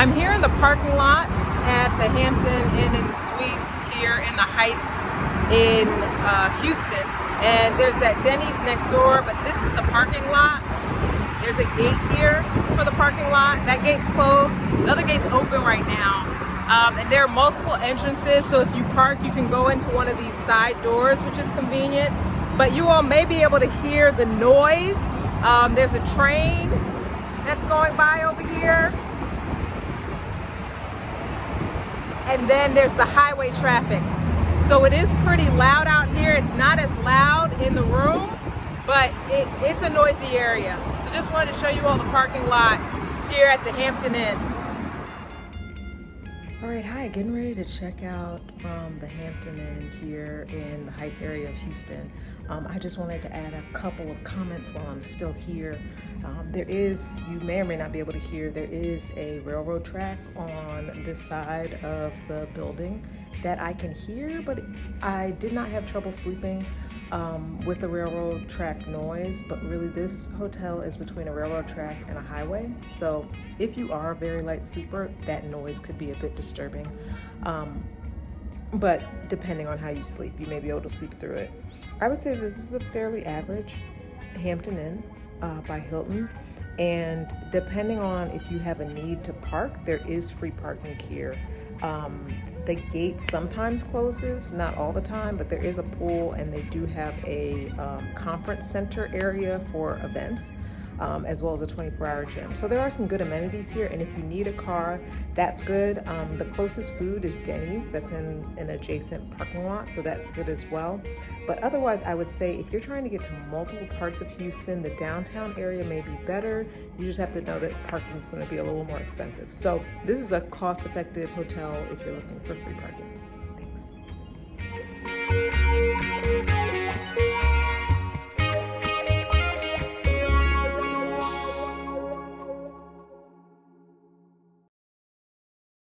I'm here in the parking lot at the Hampton Inn and Suites here in the Heights in Houston. And there's that Denny's next door, but this is the parking lot. There's a gate here for the parking lot. That gate's closed. The other gate's open right now. And there are multiple entrances, so if you park, you can go into one of these side doors, which is convenient. But you all may be able to hear the noise. There's a train that's going by over here. And then there's the highway traffic. So it is pretty loud out here. It's not as loud in the room, but it's a noisy area. So just wanted to show you all the parking lot here at the Hampton Inn. All right, hi, getting ready to check out from the Hampton Inn here in the Heights area of Houston. I just wanted to add a couple of comments while I'm still here. There is, you may or may not be able to hear, there is a railroad track on this side of the building that I can hear, but I did not have trouble sleeping with the railroad track noise, but really this hotel is between a railroad track and a highway. So if you are a very light sleeper, that noise could be a bit disturbing. But depending on how you sleep, you may be able to sleep through it. I would say this is a fairly average Hampton Inn by Hilton. And depending on if you have a need to park, there is free parking here. The gate sometimes closes, not all the time, but there is a pool and they do have a conference center area for events, as well as a 24-hour gym. So there are some good amenities here, and if you need a car, that's good. The closest food is Denny's, that's in an adjacent parking lot, so that's good as well. But otherwise, I would say if you're trying to get to multiple parts of Houston, the downtown area may be better. You just have to know that parking is going to be a little more expensive. So this is a cost-effective hotel if you're looking for free parking. Thanks.